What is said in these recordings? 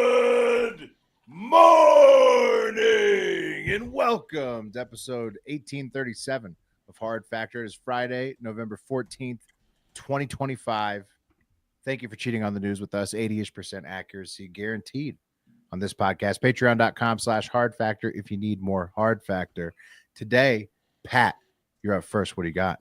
Good morning and welcome to episode 1837 of Hard Factor. It is Friday, November 14th, 2025. Thank you for cheating on the news with us. 80-ish% accuracy guaranteed on this podcast. Patreon.com/Hard Factor if you need more Hard Factor. Today, Pat, you're up first. What do you got?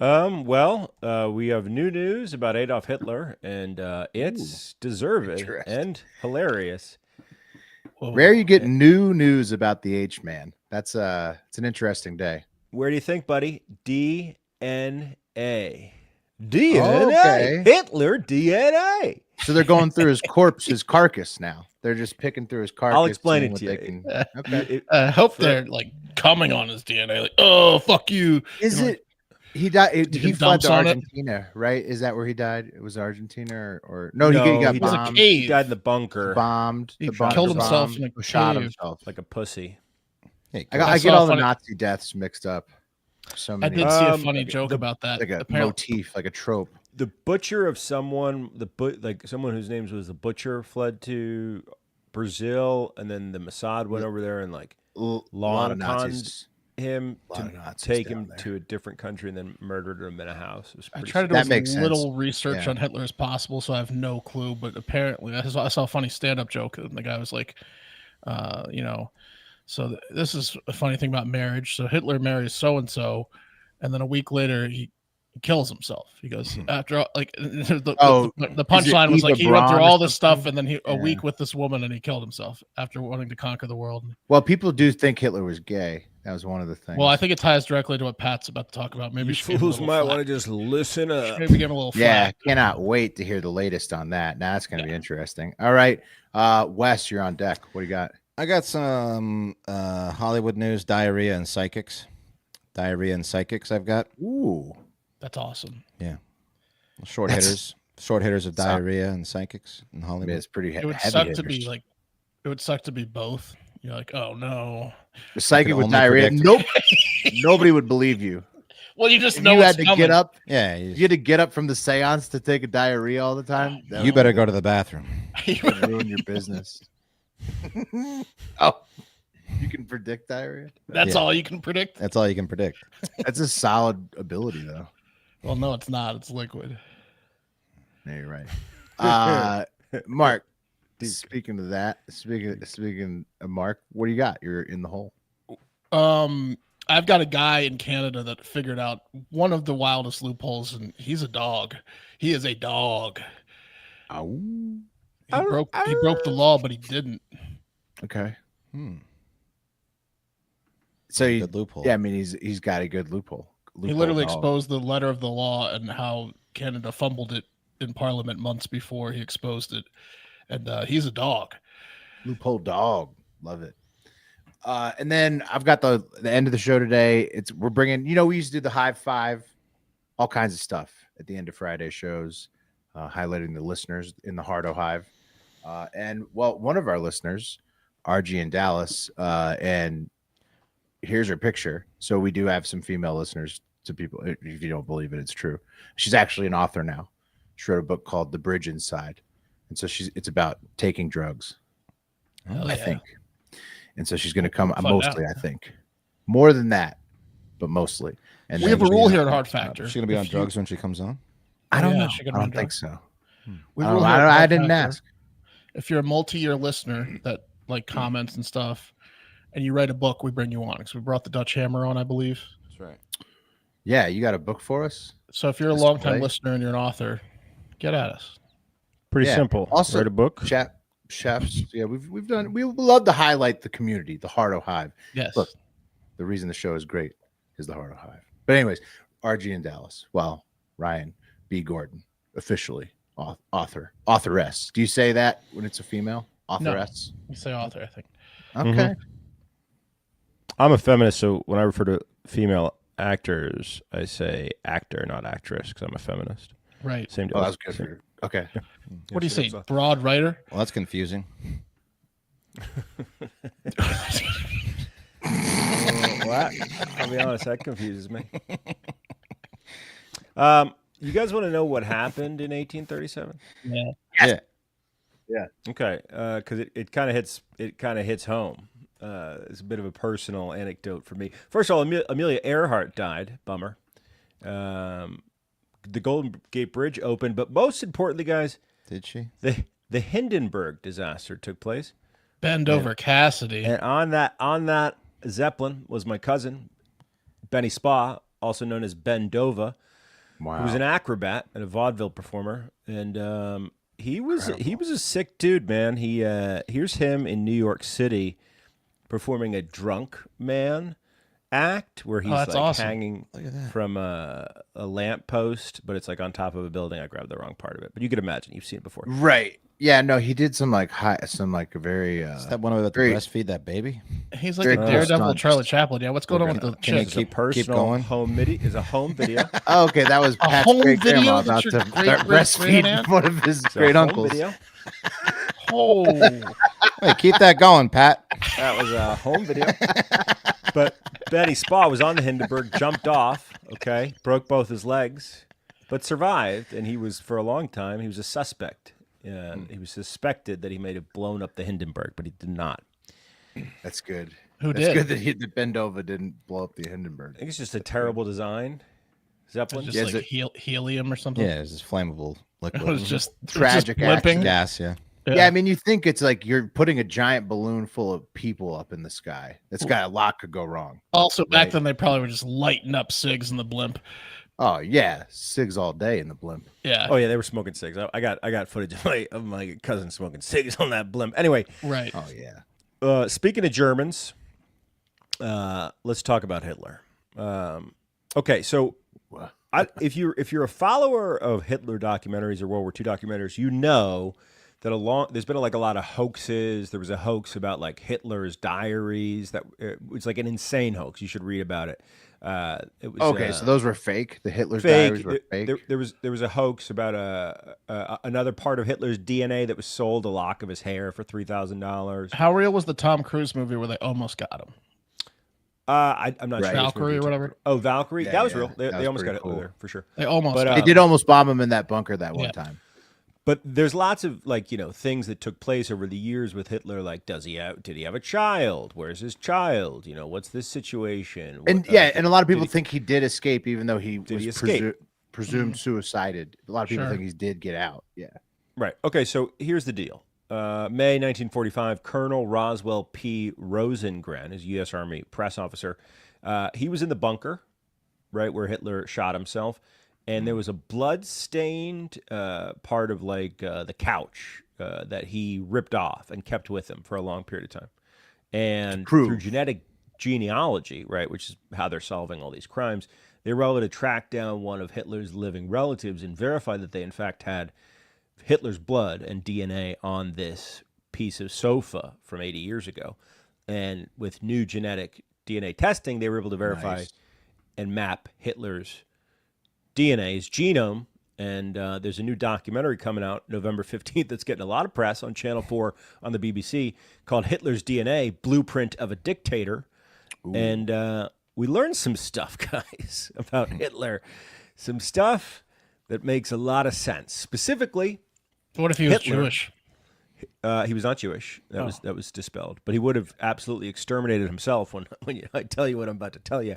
We have new news about Adolf Hitler, and it's deserved and hilarious. Rare you get new news about the H-Man. It's an interesting day. Where do you think, buddy? DNA. DNA. Okay. Hitler DNA. So they're going through his corpse, his carcass now. They're just picking through his carcass. I'll explain it seeing to you. what they can- Okay. I hope they're like coming on his DNA, like, oh, fuck you. Is You know, it? He died. You He can fled to dumps on it? Argentina, right? Is that where he died? It was Argentina, or no? No, he got he was a bombed. cave. He died in the bunker Bombed. He The bunker killed himself bombed, in a shot cave. himself. like a pussy. I I get saw all the funny- Nazi deaths mixed up. So I many. did see a Um, funny joke the- about that. like a Apparently, motif, like a trope. The butcher of someone, someone whose name was the butcher, fled to Brazil, and then the Mossad went over there and A lot of Long Nazis. him A lot to of Nazis take down him there. to a different country and then murdered him in a house. It was I pretty tried to do That as makes sense. little research Yeah. on Hitler as possible, so I have no clue. But apparently, I saw a funny stand-up joke, and the guy was like, so this is a funny thing about marriage. So Hitler marries so and so, and then a week later he kills himself. He goes after all, like the punchline was like Eva he went through Braun or all this stuff, something? and then a Yeah. week with this woman, and he killed himself after wanting to conquer the world. Well, people do think Hitler was gay. That was one of the things. Well, I think it ties directly to what Pat's about to talk about. Maybe You she gave him a fools little might flack. want to just listen up. Maybe give him a little yeah, flack. cannot wait to hear the latest on that. Now that's going to be interesting. All right, Wes, you're on deck. What do you got? I got some Hollywood news, diarrhea and psychics. I've got Ooh, That's awesome. short That's- hitters of So- diarrhea and psychics in I Hollywood. mean, it's pretty It would heavy. suck to hitters. be like. It would suck to be both. You're like, oh no. The psychic could with only diarrhea. predict- Nope, nobody would believe you. Well, you just If know you it's had to coming. get up, Yeah, if you had to get up from the seance to take a diarrhea all the time. that you would better go to the bathroom. ruin your business. Oh, you can predict diarrhea. That's Yeah. all you can predict. That's all you can predict. That's a solid ability, though. Well, no, it's not. It's liquid. Yeah, you're right. Mark, speaking of that, speaking of Mark, what do you got? You're in the hole. I've got a guy in Canada that figured out one of the wildest loopholes, and he's a dog. He is a dog. Oh, He broke the law, but he didn't. okay. Hmm. So you, Good loophole. yeah, I mean he's got a good loophole. He literally dog. exposed the letter of the law and how Canada fumbled it in Parliament months before he exposed it. And he's a dog. Loophole dog. Love it. And then I've got the end of the show today. We're bringing, we used to do the high five, all kinds of stuff at the end of Friday shows, highlighting the listeners in the Hardo Hive. And one of our listeners, RG in Dallas, and here's her picture. So we do have some female listeners to people. If you don't believe it, it's true. She's actually an author now. She wrote a book called The Bridge Inside. And so it's about taking drugs, Hell I yeah. think. And so she's going to come Find mostly, out. I think. More than that, but mostly. And We have a then- rule here at Hard Factor. She's gonna be on If you- drugs when she comes on. I don't Yeah, know. she I could be on don't think drugs. so. We I, have a don't, rule here at I Hard didn't Factor. ask. If you're a multi-year listener that like comments and stuff, and you write a book, we bring you on because we brought the Dutch Hammer on, I believe. That's right. Yeah, you got a book for us? So if you're a Just longtime play. listener and you're an author, get at us. Pretty Yeah. simple. Also- Write a book. Chefs. Yeah, we've done. We love to highlight the community, the Hardo Hive. Yes. Look. The reason the show is great is the Hardo Hive. But anyways, RG in Dallas. Well, Ryan B. Gordon, officially authoress. Do you say that when it's a female? Authoress. You say author, I think. Okay. I'm a feminist, so when I refer to female actors, I say actor, not actress, because I'm a feminist. Right. Same Oh, deal. that's good for you. Okay. What do you say? Broad writer? Well, that's confusing. What? I'll be honest, that confuses me. You guys want to know what happened in 1837? Yeah. Yeah. Okay, because it kind of hits home. It's a bit of a personal anecdote for me. First of all, Amelia Earhart died. Bummer. The Golden Gate Bridge opened, but most importantly, guys, Did she? the Hindenburg disaster took place. Bend over Cassidy. And on that Zeppelin was my cousin, Benny Spa, also known as Ben Dova, Wow. who was an acrobat and a vaudeville performer. And he was a sick dude, man. Here's him in New York City performing a drunk man act where he's that's like awesome. hanging Look at that. from a lamp post, but it's like on top of a building. I grabbed the wrong part of it, but you could imagine. You've seen it before. Right. Yeah, no, he did some like a very Is that one of the Great. breastfeed that baby? He's like Very a cool daredevil stunts. Charlie Chaplin. Yeah, what's going on with the Can you chick? keep Personal going? home video is a home video. Oh, okay, that was A Pat's home great video grandma that about your to great-great-granddad? breastfeed one of his It's a great home uncles. video. Oh, Hey, keep that going, Pat. That was a home video. But Betty Spa was on the Hindenburg, jumped off, okay, broke both his legs, but survived. And he was, for a long time, he was a suspect. And he was suspected that he may have blown up the Hindenburg, but he did not. That's good. Who That's did? good that Bendova didn't blow up the Hindenburg. I think it's just a terrible design. Zeppelin. just Yeah, like is helium or something. Yeah, it's this flammable liquid. It was just Tragic limping. gas. Yeah. Yeah, I mean, you think it's like you're putting a giant balloon full of people up in the sky. That's got a lot could go wrong. Also, back Right. then they probably were just lighting up cigs in the blimp. Oh yeah, cigs all day in the blimp. Yeah, Oh yeah, they were smoking cigs. I got footage of my cousin smoking cigs on that blimp. Anyway, right. Oh yeah. Speaking of Germans, let's talk about Hitler. Okay, so What? if you're a follower of Hitler documentaries or World War II documentaries, you know that there's been like a lot of hoaxes. There was a hoax about like Hitler's diaries that it was like an insane hoax. You should read about it. It was Okay, so those were fake. The Hitler's fake. diaries were fake. There was a hoax about another part of Hitler's DNA that was sold, a lock of his hair for $3,000. How real was the Tom Cruise movie where they almost got him? I'm not Right. sure. which Valkyrie movie or you're whatever. talking about. Oh, Valkyrie. Yeah, that was yeah, real. They that was almost got pretty Hitler cool. there for sure. They almost. But, got They him. did almost bomb him in that bunker that one Yeah. time. But there's lots of like things that took place over the years with Hitler. Like, did he have a child? Where's his child? What's this situation? And What, yeah, and a lot of people did he- think he did escape, even though he Did he was escape? presumed suicided. A lot of people Sure. think he did get out. Yeah. Right. Okay. So here's the deal. May 1945, Colonel Roswell P. Rosengren, is U.S. Army press officer. He was in the bunker, right where Hitler shot himself, and there was a blood-stained part of like the couch that he ripped off and kept with him for a long period of time. And prove. through genetic genealogy, right, which is how they're solving all these crimes, they were able to track down one of Hitler's living relatives and verify that they in fact had Hitler's blood and DNA on this piece of sofa from 80 years ago. And with new genetic DNA testing, they were able to verify Nice. and map Hitler's DNA, his genome. And there's a new documentary coming out November 15th that's getting a lot of press on Channel 4 on the BBC called Hitler's DNA, Blueprint of a Dictator. And we learned some stuff, guys, about Hitler. Some stuff that makes a lot of sense. Specifically, What if he was Hitler. Jewish? he was not Jewish. That was dispelled. But he would have absolutely exterminated himself when I tell you what I'm about to tell you.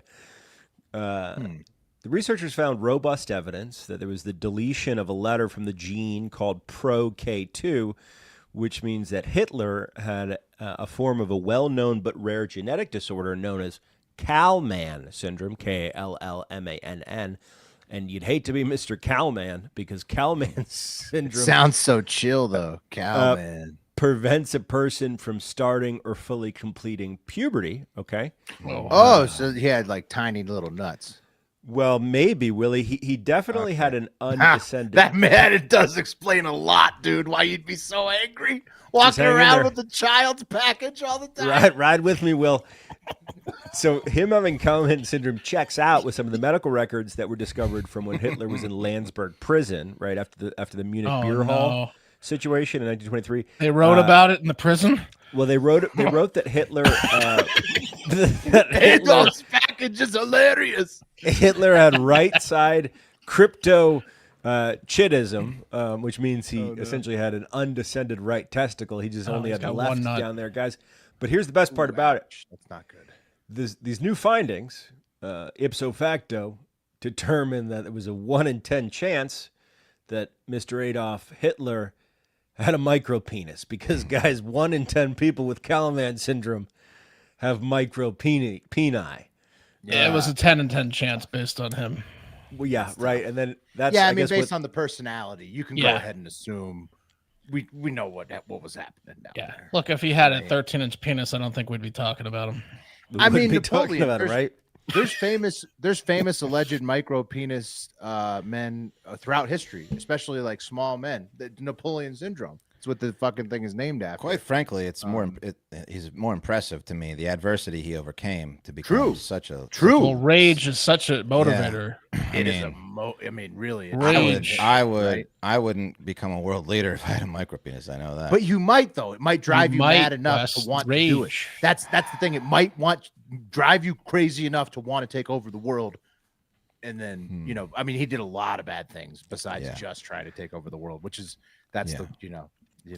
The researchers found robust evidence that there was the deletion of a letter from the gene called ProK2, which means that Hitler had a form of a well-known but rare genetic disorder known as Kallmann syndrome, Kallmann. And you'd hate to be Mr. Kallmann because Kallmann syndrome Sounds so chill though, Cal man. prevents a person from starting or fully completing puberty, okay? Oh, so he had like tiny little nuts. Well, maybe, Willie. He definitely had an undescended... That man, it does explain a lot, dude. Why you'd be so angry walking hang in around there. with the child's package all the time. Ride with me, Will. So him having Kallmann syndrome checks out with some of the medical records that were discovered from when Hitler was in Landsberg prison, right after the Munich Oh, beer hall no. situation in 1923. They wrote about it in the prison. Well, they wrote that Hitler that Hey, Hitler, those packages hilarious. Hitler had right side crypto Chidism, which means he essentially had an undescended right testicle. He just only he's had the got left one nut. down there, guys. But here's the best part about it. That's not good. These new findings, ipso facto, determine that it was a 1 in 10 chance that Mr. Adolf Hitler had a micropenis, because guys, 1 in 10 people with Kalaman syndrome have micropeni. Yeah, it was a 10 and 10 chance based on him. Well, yeah, right. And then that's Yeah, I mean, guess based what, on the personality, you can go Yeah. ahead and assume we know what was happening down Yeah. there. Look, if he had a 13-inch penis, I don't think we'd be talking about him. we I wouldn't mean, be talking Napoleon, about it, there's- right? There's famous alleged micro penis men throughout history, especially like small men. The Napoleon syndrome. It's what the fucking thing is named after. Quite frankly, it's more. He's more impressive to me. The adversity he overcame to become True. such a True. Well, rage is such a motivator. It is mean, I mean, really. Rage. I would. Right? I wouldn't become a world leader if I had a micropenis. I know that. But you might though. It might drive you might, mad enough Wes. to want to do it. Rage. That's the thing. It might drive you crazy enough to want to take over the world. And then, I mean, he did a lot of bad things besides Yeah. just trying to take over the world, that's Yeah. the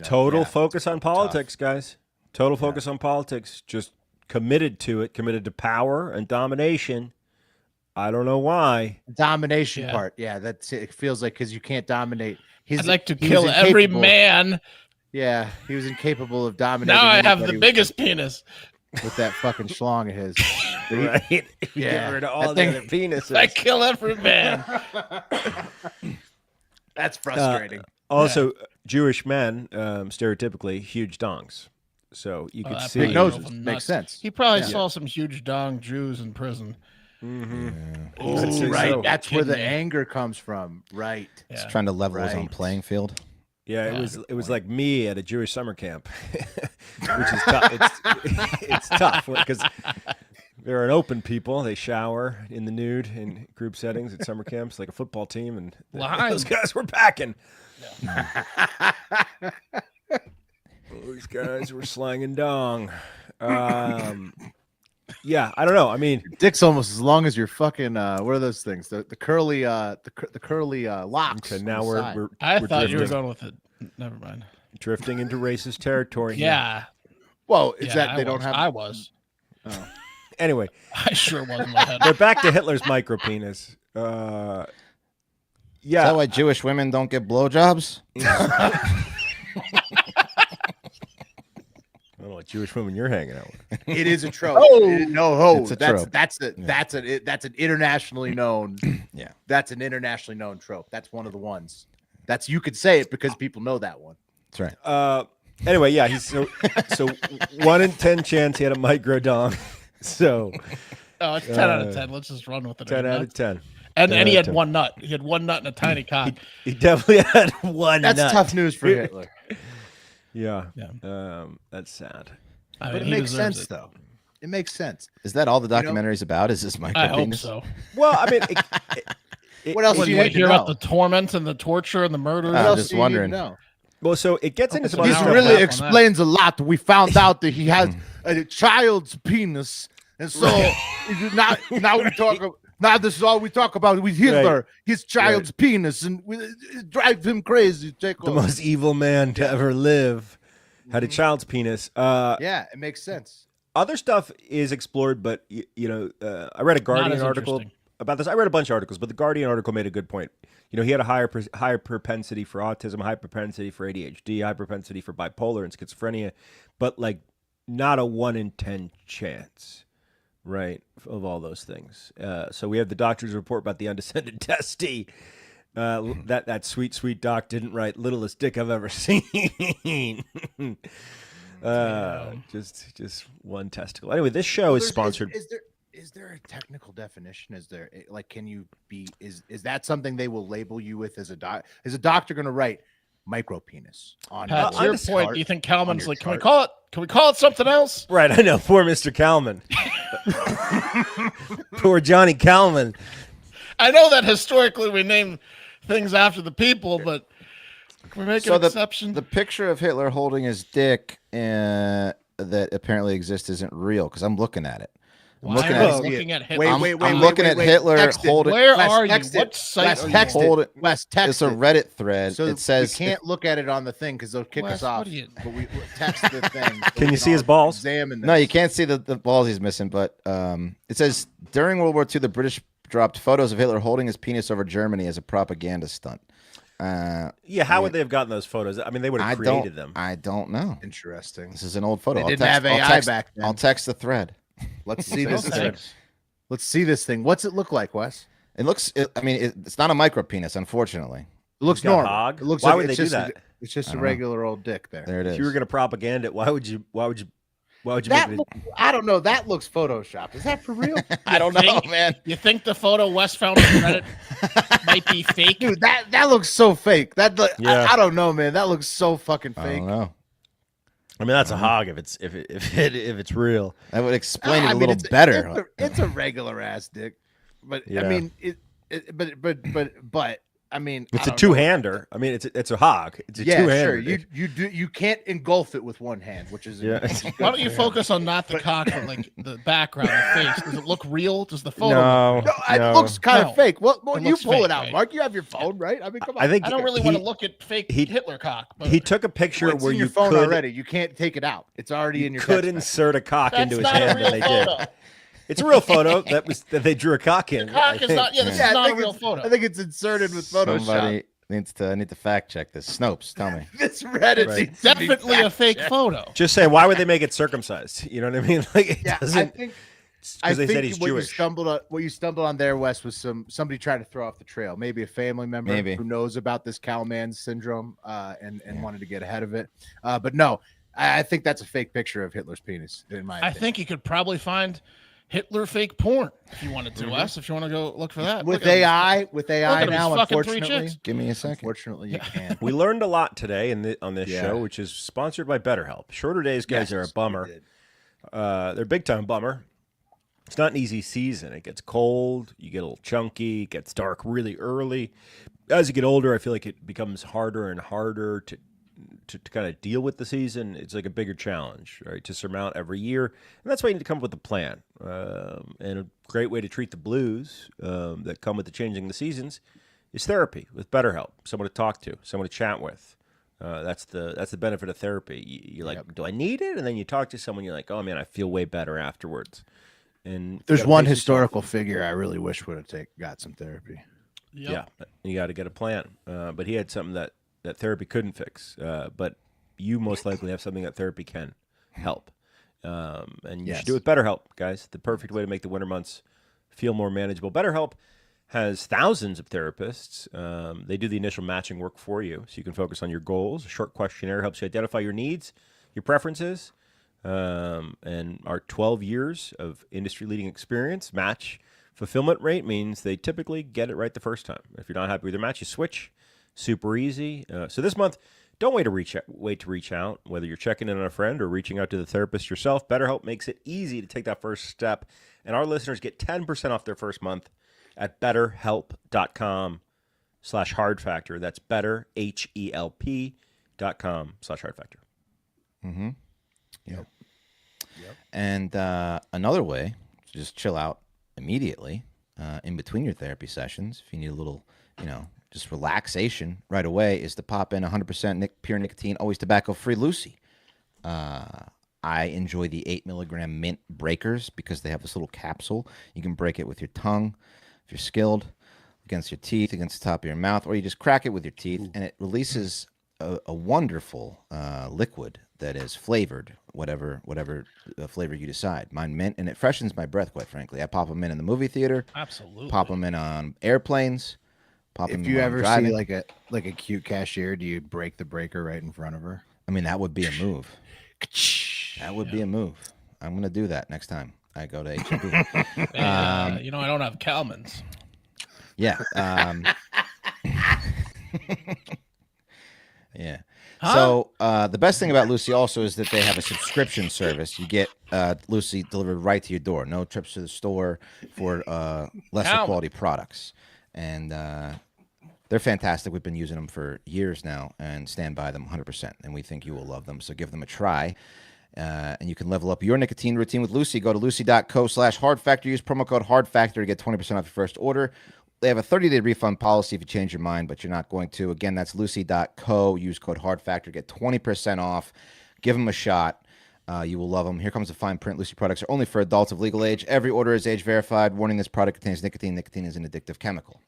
Total yeah. focus on politics, guys. Total focus on politics. Just committed to it, committed to power and domination. I don't know why. domination Yeah. part. Yeah, that's it. It feels like because you can't dominate. I'd like to he was kill every incapable- man. Yeah, he was incapable of dominating. Now I have the anybody biggest penis. with that fucking schlong of his. But he- Right? Yeah, Get rid of all that the thing- other penises. I kill every man. That's frustrating. Also, Jewish men, stereotypically, huge dongs. So you could that see. Big probably noses drove him makes nuts. sense. He probably Yeah. saw some huge dong Jews in prison. I'd say Ooh, right. so. That's where the Kidding me. anger comes from. Right. He's Yeah. trying to level his own Right. playing field. Yeah, Yeah, it was like me at a Jewish summer camp, which is tough. It's tough because they're an open people. They shower in the nude in group settings at summer camps, like a football team, and Lime. those guys were packing. Those guys were slanging dong. Yeah, I don't know. I mean, Dick's almost as long as your fucking what are those things? The curly the curly locks. okay, on now the we're side. we're, I we're thought you were drifting, going with it. Never mind. drifting into racist territory. Yeah. Well, is Yeah, that I they don't was. have I was. Anyway, I sure was in my head. but back to Hitler's micropenis. Is Yeah, that why Jewish women don't get blowjobs? I don't know what Jewish women you're hanging out with. It is a trope. Oh! It's a trope. That's an internationally known. Yeah. That's an internationally known trope. That's one of the ones. That's you could say it because people know that one. That's right. Anyway, yeah, he's so 1 in 10 chance he had a micro dong. So Oh, it's 10 out of 10. Let's just run with it. 10 out of 10. And 10 he out of had 10. one nut. He had one nut and a tiny cock. He definitely had one. That's nut. tough news for Hitler. Yeah. Yeah. That's sad. I But mean, it he makes deserves sense it. though. It makes sense. Is that all the know- documentary's about? Is this micro I hope penis? so. Well, I mean, What else When do you you need to hear about know? the torment and the torture and the murder. What I'm else just do you need to wondering. know? well, so it gets into some Well, other This now stuff. we're really back on explains a lot. We found out that he has a child's penis, and so now we talk. Now this is all we talk about with Hitler, his child's penis, and it drives him crazy. Take The over. most evil man to ever live had a child's penis. Yeah, it makes sense. Other stuff is explored, but I read a Guardian as article interesting. about this. I read a bunch of articles, but the Guardian article made a good point. He had a higher propensity for autism, high propensity for ADHD, high propensity for bipolar and schizophrenia, but like not a 1 in 10 chance, right, of all those things. So we have the doctor's report about the undescended testy. That sweet doc didn't write littlest dick I've ever seen. Just one testicle. Anyway, this show is sponsored. Is there a technical definition? Is there like can you be is that something they will label you with as a doc? Is a doctor going to write micropenis on Pat, your to your this point, chart? do you think on Kalman's your like, can we chart? call it something else? Right, I know. Poor Mr. Kalman. Poor Johnny Kalman. I know that historically we name things after the people, but can we make So an exception? the picture of Hitler holding his dick that apparently exists isn't real because I'm looking at it. I'm Why looking are at you looking at Hitler? I'm looking at Hitler Text it. holding. Where Wes, are you? text it. What site Wes, are you text on? it. Hold it. Wes, text It's a it. Reddit thread. So it says we can't look at it on the thing because they'll kick Wes, us off. what are you- But we text the thing. So Can we you see his all balls? Examine this. no, you can't see the balls he's missing. But it says during World War II, the British dropped photos of Hitler holding his penis over Germany as a propaganda stunt. Yeah, how would they have gotten those photos? I mean, they would have created them. I don't know. Interesting. This is an old photo. They I'll didn't text- have I'll AI text- back then. I'll text the thread. Let's see this No thing. thanks. Let's see this thing. What's it look like, Wes? It looks. It's not a micro penis, unfortunately. It looks He's got normal. hog? It looks Why like would they it's do just that? It's just I a don't know. regular old dick there. There it is. If you were going to propaganda it, why would you That make it? I don't know. That looks photoshopped. Is that for real? I don't know, think- man. You think the photo Wes found on Reddit might be fake? Dude, that looks so fake. Yeah. I don't know, man. That looks so fucking I fake. don't know. I mean, that's a hog if it's real. That would explain it I a mean, little better. It's a regular ass dick, but Yeah. I mean but I mean It's I a don't know. two-hander. I mean, it's a hog. It's a Yeah, two-hander. sure. You can't engulf it with one hand, which is Yeah. Why don't you focus on not the cock, but like the background, the face? Does it look real? Does the photo? No, No, it looks kind No. of fake. Well, It you looks pull fake, it out, right? Mark. You have your phone, right? I mean, come on. I think I don't really he- want to look at fake he- Hitler cock. But he took a picture Well, it's where in your you phone could already. You can't take it out. It's already in your could text message. insert a cock that's into his not a hand, real and they photo. did. It's a real photo that they drew a cock in. The cock I is think. not. Yeah, this Yeah, is I not a think real it's- photo. I think it's inserted with Photoshop. Somebody I need to fact check this. Snopes, tell me. This Reddit Right. needs to be Definitely a fact fake checked. photo. Just saying, why would they make it circumcised? You know what I mean? Like it Yeah, I doesn't. think Because they said he's what Jewish. what you stumbled on there, Wes, was somebody trying to throw off the trail. Maybe a family member Maybe. who knows about this Kalman syndrome and wanted to get ahead of it. But no, I think that's a fake picture of Hitler's penis. In my I opinion. think you could probably find Hitler fake porn if you wanted to, Wes. If you want to go look for that with Look at him. AI, Look at him, now, he's fucking three unfortunately, chicks. Give me a second. unfortunately, you can. We learned a lot today on this Yeah. show, which is sponsored by BetterHelp. Shorter days, guys, are a Yes, bummer. we did. They're a big time bummer. It's not an easy season. It gets cold, you get a little chunky, it gets dark really early. As you get older, I feel like it becomes harder and harder to kind of deal with the season. It's like a bigger challenge, right, to surmount every year. And that's why you need to come up with a plan. And a great way to treat the blues that come with the changing the seasons is therapy with BetterHelp, someone to talk to, someone to chat with. That's the benefit of therapy. You're like, do I need it? And then you talk to someone, you're like, oh man, I feel way better afterwards. And There's you gotta one pace yourself. historical figure I really wish would have got some therapy. Yep. Yeah, you got to get a plan. But he had something that therapy couldn't fix. But you most likely have something that therapy can help. And you should do it with BetterHelp, guys. The perfect way to make the winter months feel more manageable. BetterHelp has thousands of therapists. They do the initial matching work for you, so you can focus on your goals. A short questionnaire helps you identify your needs, your preferences, and our 12 years of industry-leading experience. Match fulfillment rate means they typically get it right the first time. If you're not happy with your match, you switch. Super easy. So this month, don't wait to reach out, whether you're checking in on a friend or reaching out to the therapist yourself. BetterHelp makes it easy to take that first step, and our listeners get 10% off their first month at betterhelp.com/hardfactor. That's betterhelp.com/hardfactor. Mm-hmm. Yep. And another way to just chill out immediately in between your therapy sessions, if you need a little, just relaxation right away, is to pop in 100% pure nicotine, always tobacco-free Lucy. I enjoy the 8 milligram mint breakers because they have this little capsule. You can break it with your tongue if you're skilled, against your teeth, against the top of your mouth, or you just crack it with your teeth, and it releases a wonderful liquid that is flavored, whatever flavor you decide. Mine mint, and it freshens my breath, quite frankly. I pop them in the movie theater, Absolutely. pop them in on airplanes, pop them If in you while I'm ever driving. see like a cute cashier, do you break the breaker right in front of her? I mean, that would be a move. That would be a move. I'm going to do that next time I go to HEB. Hey, I don't have Kalman's. Yeah. Yeah. Huh? So the best thing about Lucy also is that they have a subscription service. You get Lucy delivered right to your door. No trips to the store for lesser Calma. quality products. And they're fantastic. We've been using them for years now and stand by them 100%. And we think you will love them. So give them a try And you can level up your nicotine routine with Lucy. Go to lucy.co/hard factor. Use promo code hard factor to get 20% off your first order. They have a 30-day refund policy if you change your mind, but you're not going to. Again, that's lucy.co. Use code hard factor. Get 20% off. Give them a shot. You will love them. Here comes the fine print. Lucy products are only for adults of legal age. Every order is age verified. Warning, this product contains nicotine. Nicotine is an addictive chemical.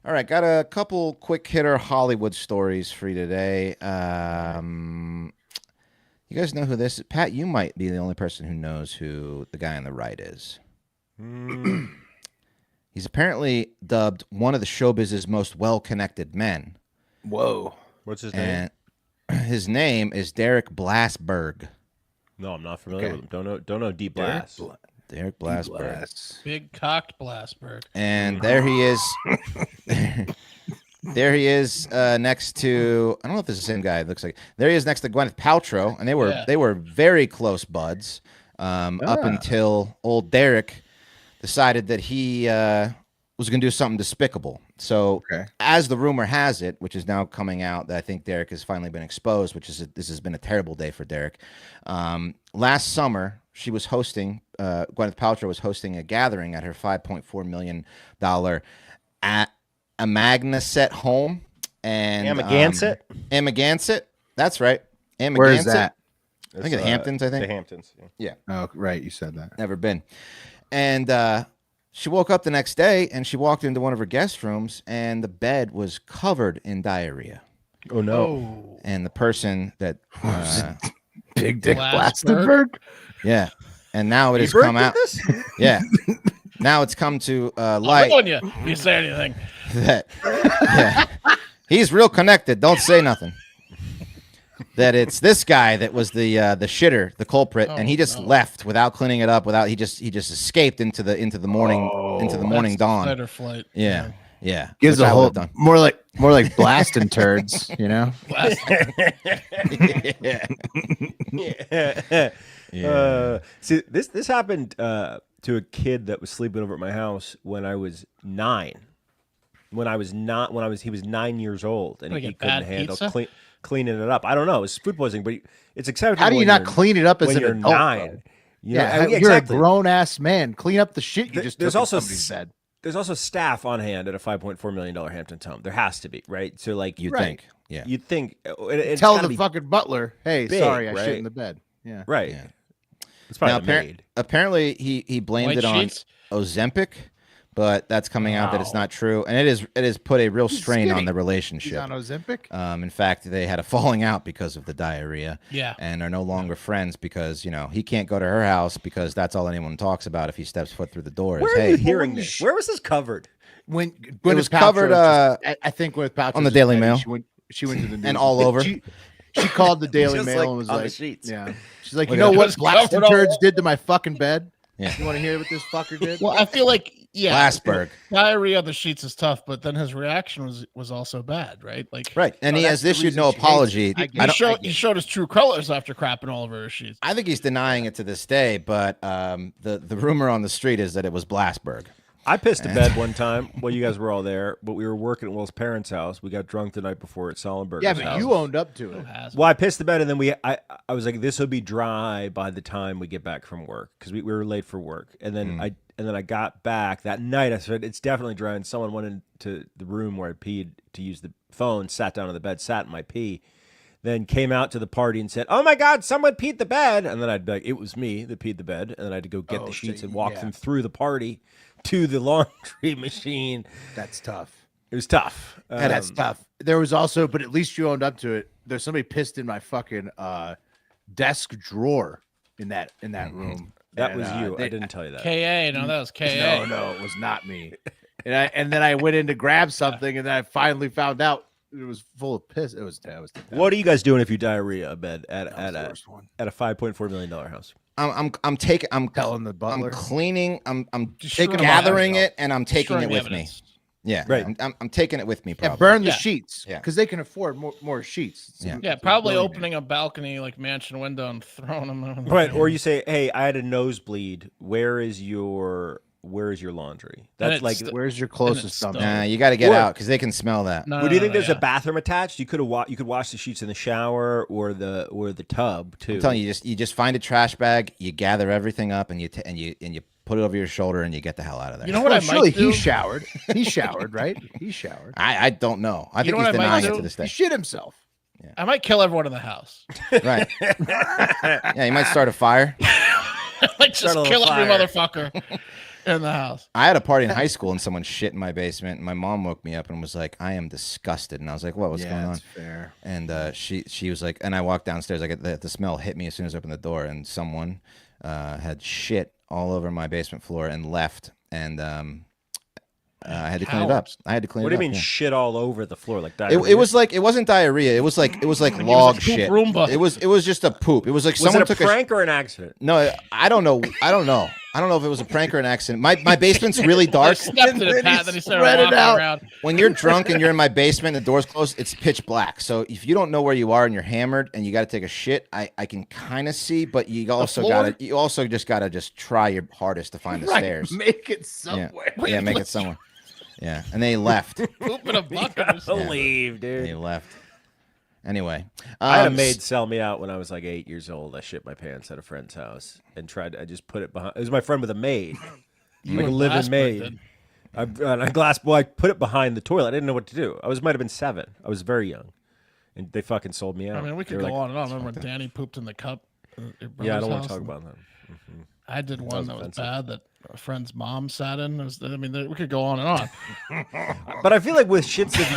All right, got a couple quick hitter Hollywood stories for you today. You guys know who this is? Pat, you might be the only person who knows who the guy on the right is. He's apparently dubbed one of the showbiz's most well-connected men. Whoa. What's his name? And his name is Derek Blasberg. No, I'm not familiar with him. Don't know Deep Blast. Derek Blasberg. Big cocked Blasberg. And there he is. There he is next to, I don't know if this is the same guy. It looks like there he is next to Gwyneth Paltrow, and they were very close buds up until old Derek decided that he was going to do something despicable. So as the rumor has it, which is now coming out, that I think Derek has finally been exposed, this has been a terrible day for Derek. Last summer, she was hosting, Gwyneth Paltrow was hosting a gathering at her $5.4 million at Amagansett home. And Amagansett. That's right. Amagansett. Where is that? I think the Hamptons, I think. The Hamptons. Yeah. Oh, right. You said that. Never been. And she woke up the next day and she walked into one of her guest rooms and the bed was covered in diarrhea. Oh, no. And the person that Big Dick Blasberg? Blasberg? yeah. And now it has come out. Yeah. Now it's come to light On you, if you say anything. that he's real connected. Don't say nothing. That it's this guy that was the shitter, the culprit, and he just left without cleaning it up. He just escaped into the morning dawn. Fight or flight. Yeah. Gives Which a I whole would've done. more like blasting turds, you know? See, this happened to a kid that was sleeping over at my house when I was 9. He was 9 years old, and Like he a couldn't bad handle pizza? cleaning it up. I don't know. It was food poisoning, but it's acceptable. How do you not clean it up as when an you're adult? 9? Yeah, you're exactly. a grown ass man. Clean up the shit you just There's took also in somebody's bed. There's also staff on hand at a $5.4 million Hamptons home. There has to be, right? So, like, You'd Right. think. Yeah. you'd think it's Tell gotta the be fucking butler, hey, big, sorry, I shit right? in the bed. Yeah. right. Yeah. It's probably Now, the maid. apparently he blamed White it on sheets? Ozempic, but that's coming out that it's not true, and it has put a real strain on skinny. the He's relationship. on Ozempic. In fact, they had a falling out because of the diarrhea. Yeah. And are no longer friends because he can't go to her house because that's all anyone talks about if he steps foot through the door. Where is, are hey, you hearing this? Where was this covered? When It was Gwyneth Paltrow covered, I think Gwyneth Paltrow on the was Daily petty. Mail. She went to the news And all over. She called the Daily Just Mail like and was on the like, sheets. yeah. She's like, Look you at know it. what Just blasting covered all turds did to my fucking bed? Yeah. You want to hear what this fucker did? Well, I feel like Blasberg. diarrhea on the sheets is tough, but then his reaction was also bad, right? Like Right. And he that's has the issued reason no she hates apology. it. I he, get it. he showed his true colors after crapping all over his sheets. I think he's denying it to this day, but the rumor on the street is that it was Blasberg. I pissed the bed one time while you guys were all there, but we were working at Will's parents' house. We got drunk the night before at Sollenberg's Yeah, but house. you owned up to Who it. has Well, I pissed the bed, and then I was like, this will be dry by the time we get back from work because we were late for work. And then I got back that night. I said it's definitely dry, and someone went into the room where I peed to use the phone, sat down on the bed, sat in my pee, then came out to the party and said, "Oh my God, someone peed the bed!" And then I'd be like, "It was me that peed the bed," and then I had to go get the sheets and walk them through the party to the laundry machine. That's tough. It was tough. That's tough. There was also, but at least you owned up to it. There's somebody pissed in my fucking desk drawer in that room. That And, was you. they- I didn't tell you that. KA? No, that was KA. No, it was not me. And then I went in to grab something, and then I finally found out it was full of piss. It was What are you guys doing if you diarrhea a bed at the a worst one. $5.4 million house? I'm Telling the I'm butler. cleaning. I'm Destroy gathering evidence. it and I'm taking Destroying it with evidence. me. Yeah, Right. I'm taking it with me. Yeah, Probably. burn the Yeah. sheets. Yeah. because they can afford more sheets. Yeah. Yeah, probably opening a balcony like mansion window and throwing them. Right. Or you say, hey, I had a nosebleed. Where is your where's your laundry? And That's it's like. st- Where's your it's closest still- dumpster? Nah, you got to get Or- out because they can smell that. No, Well, do you think no, there's yeah. a bathroom attached? You could you could wash the sheets in the shower or the tub too. I'm telling you, you just find a trash bag, you gather everything up, and you put it over your shoulder, and you get the hell out of there. You know what Well, I might surely do? he showered. He showered, right? He showered. I don't know. I You know think what he's I might denying it do? to this He day. shit himself. I might kill everyone in the house. Right? Yeah, you might start a fire. Like Start just a little kill every fire. motherfucker in the house. I had a party in high school, and someone shit in my basement. And my mom woke me up and was like, "I am disgusted." And I was like, "What? What's going on?" That's fair. And she was like, and I walked downstairs. Like the smell hit me as soon as I opened the door, and someone had shit all over my basement floor and left. And I had to clean it up. Cowards. I had to clean What it do you up. mean yeah. shit all over the floor like that? It was like it wasn't diarrhea. It was like log poop shit. Roomba. It was just a poop. It was like Was someone it a took prank or an accident? No, I don't know. I don't know if it was a prank or an accident. My basement's really I dark. stepped in then it, he Pat, then he started spread it walking out. around. When you're drunk and you're in my basement and the door's closed, it's pitch black. So if you don't know where you are and you're hammered and you got to take a shit, I can kind of see, but you also floor? just gotta try your hardest to find the Right. stairs. Make it Yeah, somewhere. yeah, make it somewhere. Yeah, and they left. Poop in a bucket. or something. Leave, dude. They left. Anyway, I had a maid sell me out when I was like 8 years old. I shit my pants at a friend's house and I just put it behind. It was my friend with a maid, like a and living Glassberg maid. did. I put it behind the toilet. I didn't know what to do. Might have been 7. I was very young, and they fucking sold me out. I mean, we They could were go like, on and on. Remember when Danny pooped in the cup? At your Yeah, I brother's don't want house? to talk about that. I did one was that was offensive. bad that a friend's mom sat in. We could go on and on. But I feel like with shit stuff,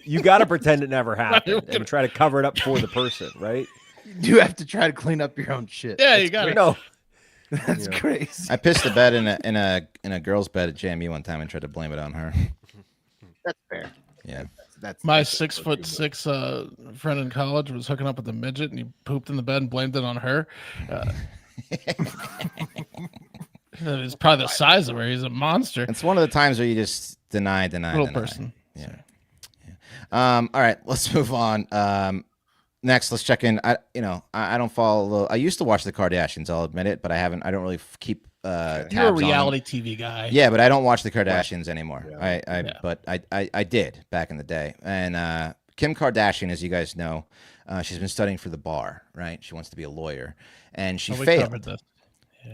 you gotta pretend it never happened and try to cover it up for the person, right? You have to try to clean up your own shit. Yeah, you got it. No, That's crazy. I pissed the bed in a girl's bed at JMU one time and tried to blame it on her. That's fair. Yeah. That's My that's 6'6" friend in college was hooking up with a midget, and he pooped in the bed and blamed it on her. He's probably the size of her. He's a monster. It's one of the times where you just deny. Little person. Yeah. All right, let's move on. Next, let's check in. I don't follow. I used to watch the Kardashians. I'll admit it, but I haven't. I don't really keep. You're a tabs on them. reality TV guy. Yeah, but I don't watch the Kardashians anymore. Yeah. But I did back in the day. And Kim Kardashian, as you guys know, she's been studying for the bar. Right? She wants to be a lawyer, and she Oh, we failed. covered this.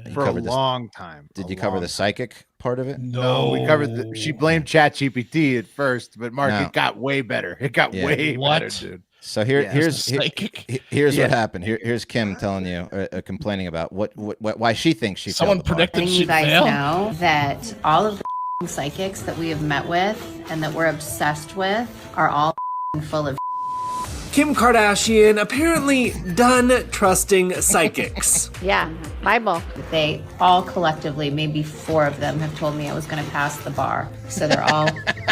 You for a covered this- long time. Did A you cover long the psychic part of it? No, we covered she blamed ChatGPT at first, but Mark, No. it got way better. It got Yeah. way What? better, dude. So Yeah. here's Psychic. here's Yeah. what happened. Here's Kim telling you, complaining about why she thinks she. Someone failed the bar. predicted letting you she'd guys fail. know that all of the psychics that we have met with and that we're obsessed with are all full of Kim Kardashian apparently done trusting psychics. yeah, Bible. They all collectively, maybe 4 of them, have told me I was going to pass the bar. So they're all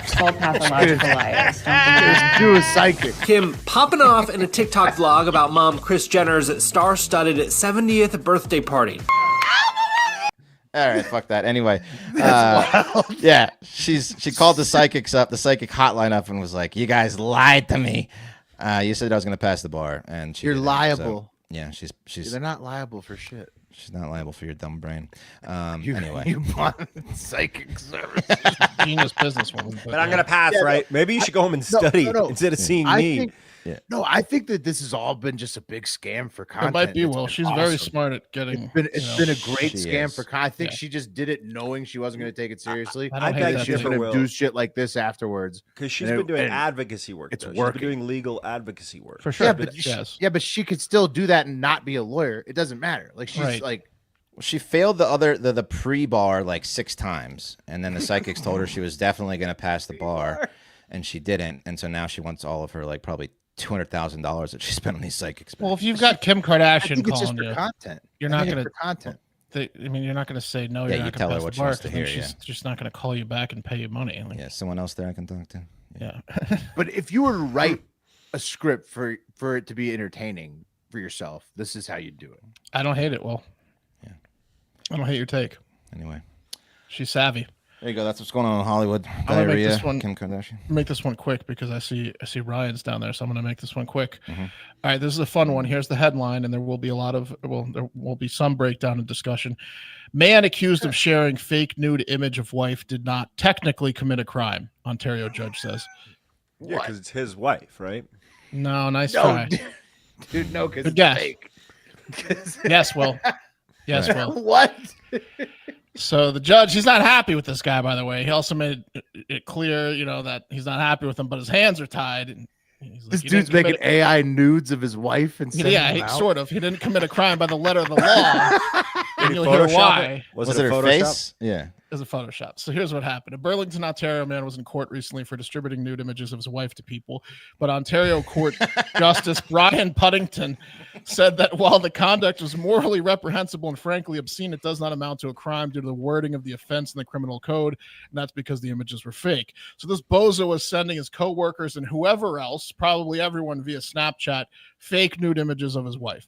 full pathological liars. Don't believe me. She was psychic. Kim popping off in a TikTok vlog about mom Kris Jenner's star-studded 70th birthday party. All right, fuck that. Anyway, yeah, she called the psychics up, the psychic hotline up, and was like, "You guys lied to me. You said I was going to pass the bar, and she You're didn't." liable. So, yeah, she's They're not liable for shit. she's not liable for your dumb brain. You, Anyway, you bought psychic service. Genius businesswoman. but I'm gonna pass, right? Maybe you should go home and No, study no. instead of seeing I me. think, no, I think that this has all been just a big scam for content. It might be. It's Will. been She's very awesome. smart at getting. It's been a great She scam is. for content. I think Yeah. she just did it knowing she wasn't going to take it seriously. I I don't hate beg that you She's shit. for going to Will. do shit like this afterwards. Because she's And been doing and advocacy work. it's though. working. She's been doing legal advocacy work. For sure. Yeah, but yes. but she could still do that and not be a lawyer. It doesn't matter. Like she's Right. like, she failed the pre-bar like 6 times, and then the psychics told her she was definitely going to pass the bar, and she didn't, and so now she wants all of her like probably $200,000 that she spent on these psychics. Well, if you've got Kim I Kardashian think it's just calling for you, content. you're I not think gonna. it's for content. You're not going to say no. Yeah, You're you not tell going her to pass what the she bar, wants to 'cause then hear, she's just not going to call you back and pay you money. Like, yeah, someone else there I can talk to. yeah. But if you were to write a script for it to be entertaining for yourself, this is how you do it. I don't hate it. Will. Yeah. I don't hate your take. Anyway, She's savvy. There you go. That's what's going on in Hollywood. I'm gonna make Diarrhea. this one- Kim Kardashian. Make this one quick because I see Ryan's down there, so I'm going to make this one quick. All right, this is a fun one. Here's the headline, and there will be there will be some breakdown and discussion. Man accused of sharing fake nude image of wife did not technically commit a crime. Ontario judge says. Yeah, because it's his wife, right? No, nice try. Dude, no, because Good it's guess. fake. Yes, Will. Yes, Right. Will. What? So the judge, he's not happy with this guy, by the way. He also made it clear, that he's not happy with him, but his hands are tied. And he's like, This "He dude's didn't making commit AI nudes of his wife and sending yeah, them out? sort of. He didn't commit a crime by the letter of the law. And you'll hear Photoshop why. it? Was it it a her Photoshop? face? Yeah. As a Photoshop. So here's what happened. A Burlington, Ontario man was in court recently for distributing nude images of his wife to people. But Ontario Court Justice Brian Puddington said that while the conduct was morally reprehensible and frankly obscene, it does not amount to a crime due to the wording of the offense in the criminal code. And that's because the images were fake. So this bozo was sending his coworkers and whoever else, probably everyone via Snapchat, fake nude images of his wife.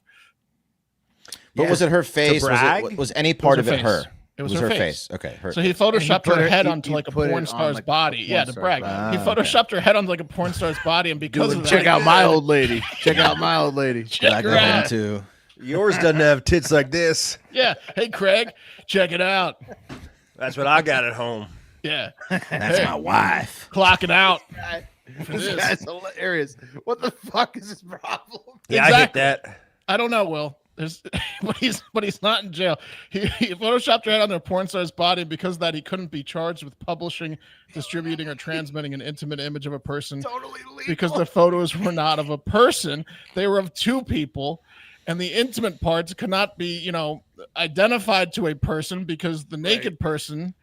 But was it her face? brag? Was any part was of her it her? face. It was her face. Okay. Her. So he photoshopped put her her- head he- onto he like a put it porn on, star's like, a body. porn Yeah, to star's brag. body. He photoshopped her head onto like a porn star's body, and because of Check that, out my old lady. Check out my old lady. check I her go home out. too. Yours doesn't have tits like this. Yeah. Hey, Craig, check it out. That's what I got at home. Yeah. That's Hey. my wife. Clocking out. For This this. guy's hilarious. What the fuck is his problem? Yeah, Exactly. I hit that. I don't know, Will. But he's not in jail. He photoshopped her head on a porn star's body, and because of that, he couldn't be charged with publishing, distributing, or transmitting an intimate image of a person. Totally illegal. Because the photos were not of a person, they were of two people, and the intimate parts could not be, identified to a person because the naked person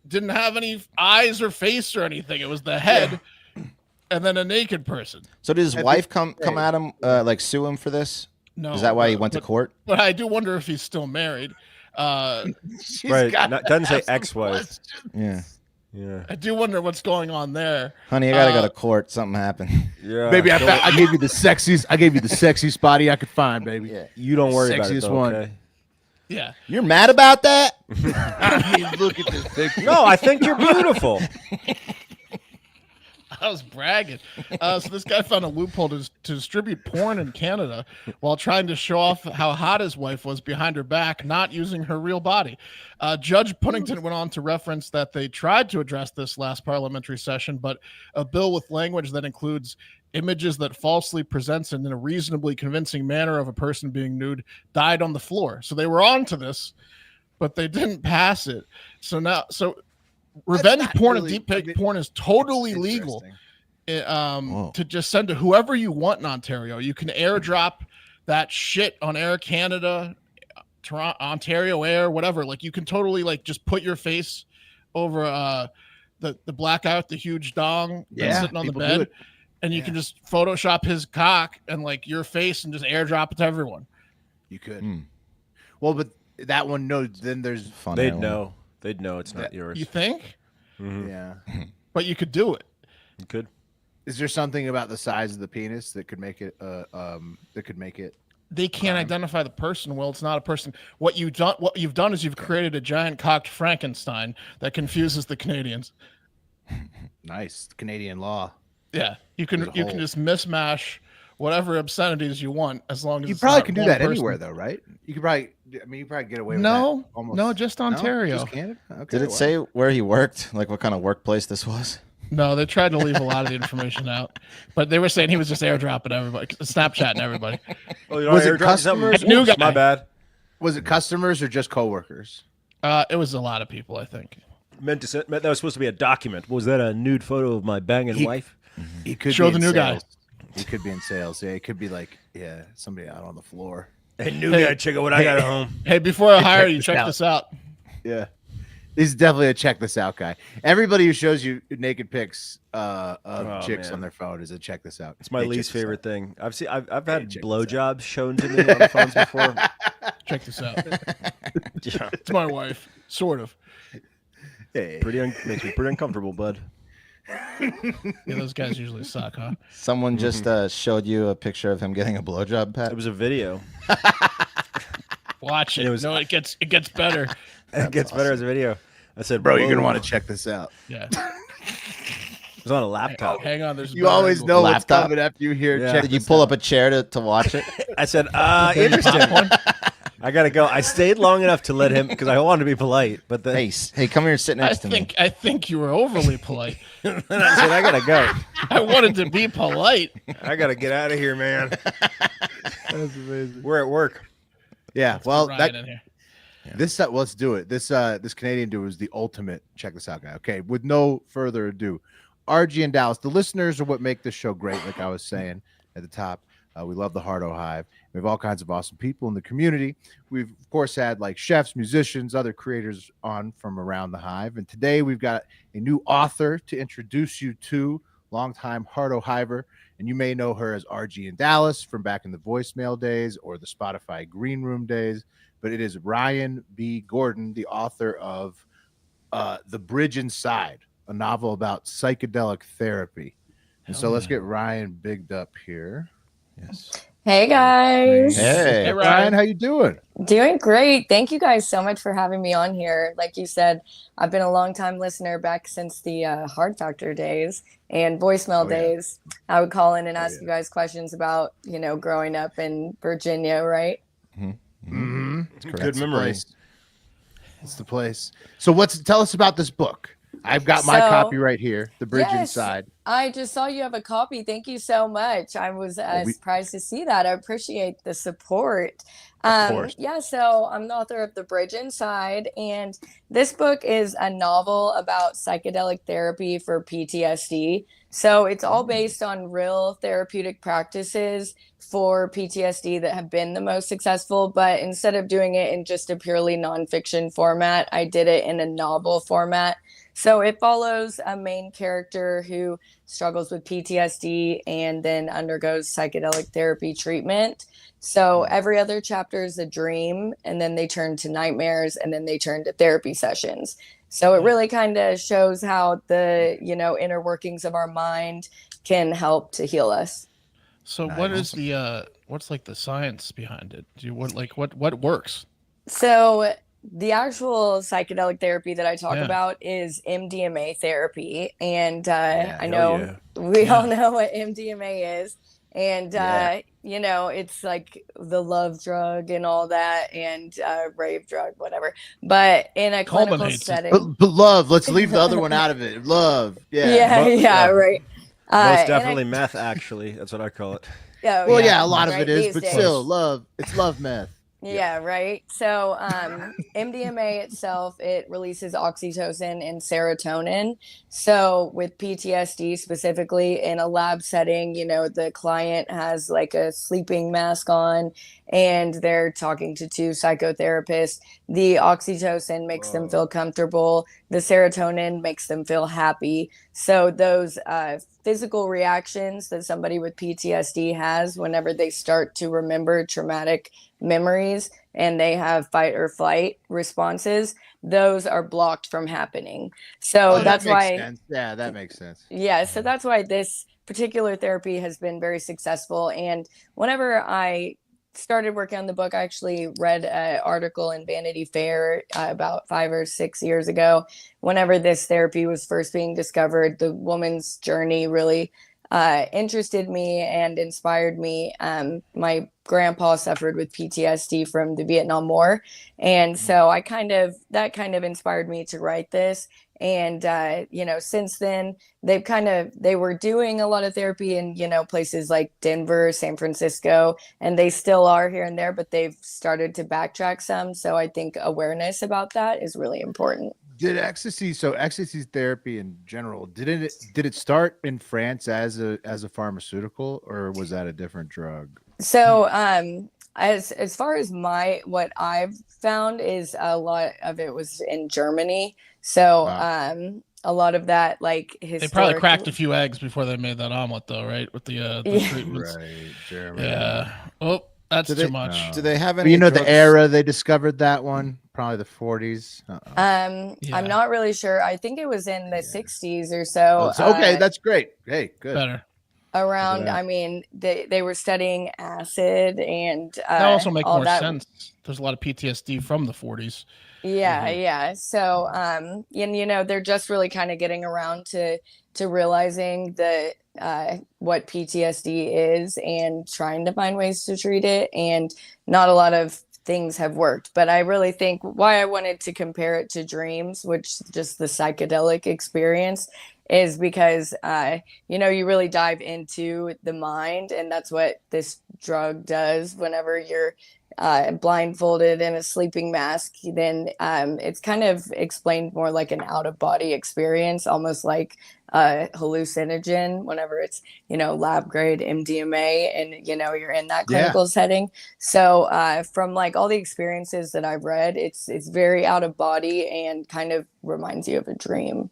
didn't have any eyes or face or anything. It was the head, and then a naked person. So did his wife come at him, like sue him for this? No, Is that why he but- went to but- court? But I do wonder if he's still married. She's Right, gotta doesn't say have some ex-wife. questions. Yeah. Yeah. I do wonder what's going on there. Honey, I gotta go Uh, to court. Something happened. Yeah. Baby, don't- I gave you the sexiest. I gave you the sexiest body I could find, baby. Yeah. you don't worry about it, Sexiest though, one. okay? Yeah. You're mad about that? I mean, look at this picture. No, I think you're beautiful. I was bragging. So this guy found a loophole to distribute porn in Canada while trying to show off how hot his wife was behind her back, not using her real body. Judge Puddington went on to reference that they tried to address this last parliamentary session, but a bill with language that includes images that falsely presents in a reasonably convincing manner of a person being nude died on the floor. So they were on to this, but they didn't pass it. So revenge not porn really- and deep fake I mean, porn is totally legal Interesting. to just send to whoever you want in Ontario. You can airdrop that shit on Air Canada, Toronto, Ontario Air, whatever. Like you can totally like just put your face over the black guy with the huge dong that's Yeah, sitting on the people do bed, it. and you can just Photoshop his cock and like your face and just airdrop it to everyone. You could. Hmm. Well, but that one, no. Then there's Fun. They'd that one. know. They'd know it's not yours. You think? Mhm. yeah. But you could do it. You could. Is there something about the size of the penis that could make it? That could make it. They can't identify the person. Well, it's not a person. What you've done is you've created a giant cocked Frankenstein that confuses the Canadians. Nice Canadian law. Yeah, you can There's a you can hole. just mismash whatever obscenities you want as long as You it's probably not can do one that person. anywhere, though, right? You could probably. I mean, you probably get away with No, that. Almost. no, just No? Ontario. Just Canada? Okay, Did it well. say where he worked? Like what kind of workplace this was? No, they tried to leave a lot of the information out, but they were saying he was just airdropping everybody, Snapchatting everybody. Oh, you Was it airdrop something? customers? New Oops, guy. My bad. Was it customers or just coworkers? It was a lot of people, I think. Meant that was supposed to be a document. Was that a nude photo of my banging wife? He could Show be the in new guy. sales. He could be in sales. Yeah, it could be like somebody out on the floor. Hey, new guy, check out what I got at home. Hey, before I hire you, this check out. this out. Yeah, he's definitely a check this out guy. Everybody who shows you naked pics of chicks man. on their phone is a check this out. It's my Hey, check least this favorite out. thing. I've had check this blowjobs shown to me on the phones before. Check this out. Yeah, It's my wife, sort of. Hey. makes me pretty uncomfortable, bud. Yeah, those guys usually suck, huh? Someone just showed you a picture of him getting a blowjob, Pat. It was a video. Watch it. And it was- No, it gets better. It gets better as a video. I said, Bro, you're gonna "Whoa." want to check this out. Yeah. It was on a laptop. Hang on. There's a You better always angle. know what's Laptop? coming after you hear. Yeah. Check Did you this pull out. up a chair to watch it? I said, interesting. I gotta go. I stayed long enough to let him because I wanted to be polite, but then Hey, come here and sit next to me. I think you were overly polite. then I said, I gotta go. I wanted to be polite. I gotta get out of here, man. That's amazing. We're at work. Yeah, well, Ryan in here. this let's do it. This Canadian dude is the ultimate. Check this out, guy. Okay, with no further ado, RG and Dallas. The listeners are what make this show great. Like I was saying at the top, we love the Hardo Hive. We have all kinds of awesome people in the community. We've of course had like chefs, musicians, other creators on from around the Hive, and today we've got a new author to introduce you to. Longtime Hardo Hiver, and you may know her as RG and Dallas from back in the voicemail days or the Spotify Green Room days. But it is Ryan B. Gordon, the author of The Bridge Inside, a novel about psychedelic therapy. And so let's get Ryan bigged up here. Yes. Hey guys. Hey. Hey, Ryan, how you doing? Doing great. Thank you guys so much for having me on here. Like you said, I've been a long time listener back since the Hard Factor days and voicemail days. I would call in and ask you guys questions about, growing up in Virginia, right? Mm-hmm. Good memory. It's the place. So tell us about this book. I've got my So, copy right here, The Bridge yes. Inside. I just saw you have a copy. Thank you so much. I was surprised to see that. I appreciate the support. course. Yeah, so I'm the author of The Bridge Inside, and this book is a novel about psychedelic therapy for PTSD. So it's all based on real therapeutic practices for PTSD that have been the most successful. But instead of doing it in just a purely nonfiction format, I did it in a novel format. So it follows a main character who struggles with PTSD and then undergoes psychedelic therapy treatment. So every other chapter is a dream, and then they turn to nightmares, and then they turn to therapy sessions. So it really kind of shows how the, inner workings of our mind can help to heal us. So what is the what's like the science behind it? What works? So the actual psychedelic therapy that I talk Yeah. about is MDMA therapy. And Yeah, I hell know we all know what MDMA is. And, it's like the love drug and all that, and rave drug, whatever. But in a clinical Culminates it. setting. But love, let's leave the other one out of it. Love. Yeah. Yeah, right. Most in a- definitely meth, actually. That's what I call it. Oh, Well, yeah, a lot of right, it is, these but days. still, love. It's love meth. Yeah, right. So MDMA itself, it releases oxytocin and serotonin. So with PTSD specifically in a lab setting, the client has like a sleeping mask on and they're talking to two psychotherapists. The oxytocin makes them feel comfortable. The serotonin makes them feel happy. So those physical reactions that somebody with PTSD has whenever they start to remember traumatic memories and they have fight or flight responses, those are blocked from happening. So that's that makes why sense. Yeah, that makes sense. yeah, so that's why this particular therapy has been very successful. And whenever I started working on the book, I actually read an article in Vanity Fair about 5 or 6 years ago. Whenever this therapy was first being discovered, the woman's journey really interested me and inspired me. My grandpa suffered with PTSD from the Vietnam War. And so that kind of inspired me to write this. And, since then they were doing a lot of therapy in, places like Denver, San Francisco, and they still are here and there, but they've started to backtrack some. So I think awareness about that is really important. Did ecstasy therapy in general, did it start in France as a pharmaceutical, or was that a different drug? So as far as what I've found is a lot of it was in Germany. So a lot of that like They probably cracked a few eggs before they made that omelet, though, right? With the Yeah. treatments. Right, Germany. Yeah. Oh, that's Do too they- much. Do they have But any? you know the drugs? era they discovered that one, probably the 40s. I'm Yeah. not really sure. I think it was in the 60s or so. Okay, that's great. Hey, good. Better. around. that. I mean, they were studying acid and That also make all more that. sense. There's a lot of PTSD from the 40s. Yeah, yeah. So, and they're just really kind of getting around to realizing that what PTSD is and trying to find ways to treat it. And not a lot of things have worked. But I really think why I wanted to compare it to dreams, which just the psychedelic experience, is because you really dive into the mind, and that's what this drug does. Whenever you're blindfolded in a sleeping mask, then it's kind of explained more like an out-of-body experience, almost like a hallucinogen whenever it's lab grade MDMA and you're in that clinical setting. So from like all the experiences that I've read, it's very out of body and kind of reminds you of a dream.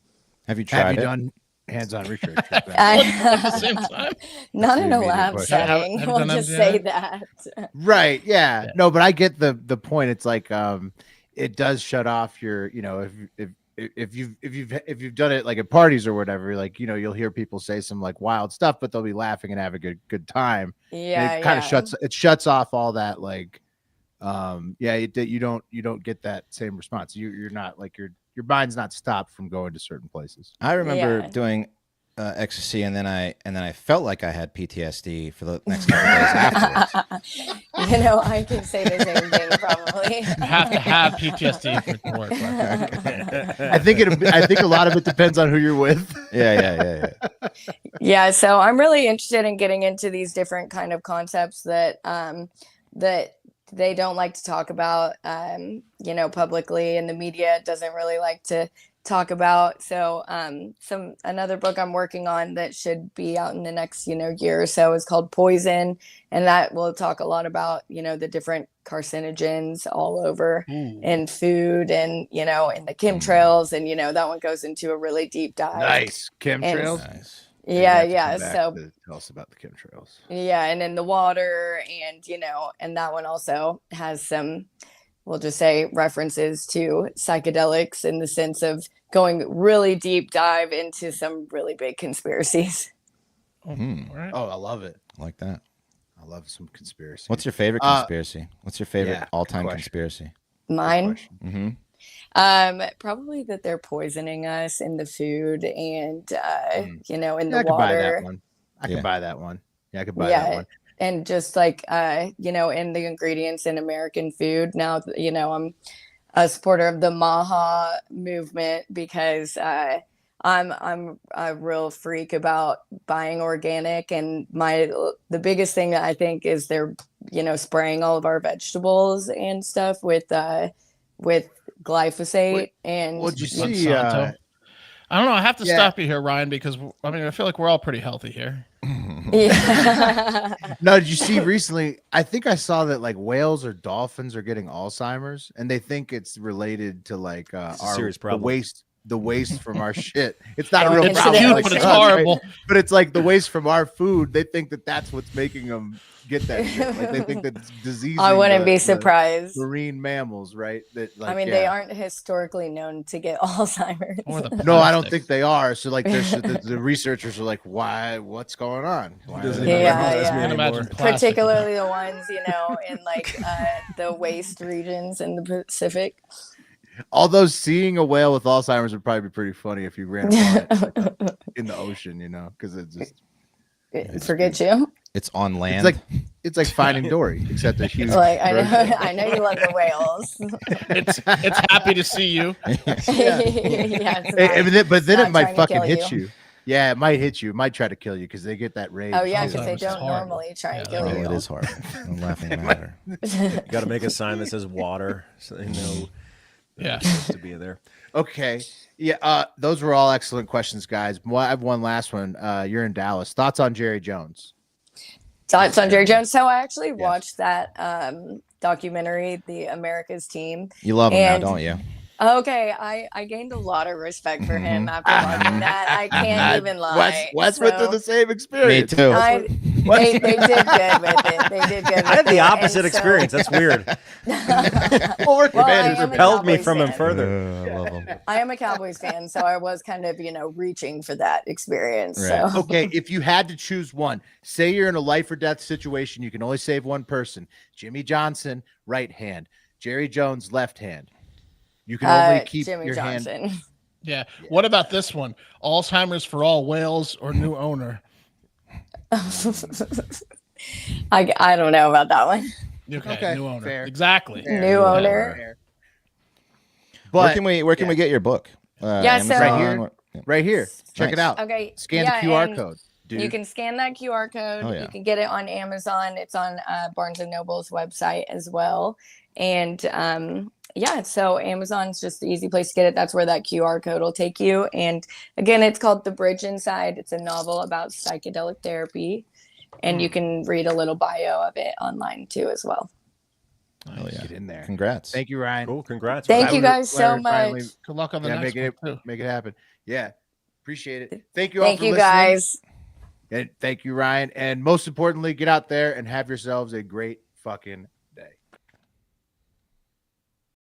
Have you tried Have you it? done hands-on research? with that? At the same time. Not That's in the a immediate lab question. setting. Have you We'll done just MDMA? say that. Right. Yeah. No, but I get the point. It's like it does shut off your, if you've done it like at parties or whatever, like you'll hear people say some like wild stuff, but they'll be laughing and having a good time. Yeah, And it kind of yeah. shuts off all that like you don't get that same response. You're not like your mind's not stopped from going to certain places. I remember Yeah. doing ecstasy, and then I felt like I had PTSD for the next couple days afterwards. I can say the same thing probably. You have to have PTSD for it to work. I think a lot of it depends on who you're with. Yeah. Yeah, so I'm really interested in getting into these different kind of concepts that that they don't like to talk about publicly, and the media doesn't really like to talk about. So another book I'm working on that should be out in the next year or so is called Poison, and that will talk a lot about the different carcinogens all over in food and in the chemtrails, and that one goes into a really deep dive. Nice chemtrails. Nice. Yeah. So tell us about the chemtrails. yeah, and in the water, and and that one also has some, we'll just say, references to psychedelics in the sense of going really deep dive into some really big conspiracies. All right. Oh, I love it. I like that. I love some conspiracy. What's your favorite conspiracy? What's your favorite yeah, all-time good question. conspiracy? Mine, Mm-hmm. probably that they're poisoning us in the food and in Yeah, the I could buy that water. one. I Yeah. could buy that one. Yeah, I could buy that one. And just like in the ingredients in American food. Now I'm a supporter of the Maha movement because I'm a real freak about buying organic, and the biggest thing that I think is they're spraying all of our vegetables and stuff with glyphosate. And Well, did you see? Monsanto. I don't know. I have to yeah. stop you here, Ryan, because I feel like we're all pretty healthy here. yeah. No, did you see recently? I think I saw that like whales or dolphins are getting Alzheimer's, and they think it's related to like It's a serious problem. the waste from our shit. It's not a Oh, real it's problem, cute, like but it's us, right? horrible. But it's like the waste from our food. They think that that's what's making them get that shit. Like they think that it's disease. I wouldn't be surprised. Marine mammals, right? That like, I mean, they aren't historically known to get Alzheimer's. Or the No, I don't plastic. think they are. So like, the researchers are like, why? What's going on? Why Doesn't are even they- Yeah, recognize yeah. me I can anymore. imagine plastic. Particularly the ones in like the waste regions in the Pacific. Although seeing a whale with Alzheimer's would probably be pretty funny if you ran upon it in the ocean, because it's just Forget you. It's on land. it's like Finding Dory, except a huge. Like I know, version. I know you love the whales. It's happy to see you. Yeah, it's But then not it might trying to fucking kill hit you. Yeah, it might hit you. It might try to kill you because they get that rage. Oh yeah, because they Alzheimer's is don't horrible. normally try and Yeah, kill Oh, you. it is horrible. I'm laughing at her. You got to make a sign that says water so they know Yeah. it's supposed to be there. Okay. Yeah. Those were all excellent questions, guys. I have one last one. You're in Dallas. Thoughts on Jerry Jones? Thoughts on Jerry Jones? So I actually watched that documentary, The America's Team. You love him And- now, don't you? Okay, I gained a lot of respect for him after watching that. I can't even lie. Wes went through So- the same Me experience. too. They did good with it. They did good. I had with the it. opposite And so- experience. That's weird. Well, I It am a repelled me Cowboys from him fan. further. I love them. I am a Cowboys fan, so I was kind of, reaching for that experience. Right. So Okay, if you had to choose one, say you're in a life or death situation, you can only save one person. Jimmy Johnson, right hand. Jerry Jones, left hand. You can only keep Jimmy your hand. Johnson. Yeah. What about this one? Alzheimer's for all whales or new owner? I don't know about that one. Okay, new owner. fair. Exactly. Fair. New owner. Fair. Where But can we get your book? Yeah, so- Right here. Or- yeah. right here, check it Nice. out. Okay. Scan yeah, the QR and code, dude. You can scan that QR code. Oh, yeah. You can get it on Amazon. It's on Barnes and Noble's website as well. And yeah, so Amazon's just the easy place to get it. That's where that QR code will take you. And again, it's called The Bridge Inside. It's a novel about psychedelic therapy. And you can read a little bio of it online too as well. Oh, yeah. Get in there. Congrats. Thank you, Ryan. Cool. Congrats. Thank Ryan. you guys so Larry much. finally- Good luck on the Yeah, next make one, too. it happen. Yeah, appreciate it. Thank you all Thank for you listening. guys. And thank you, Ryan. And most importantly, get out there and have yourselves a great fucking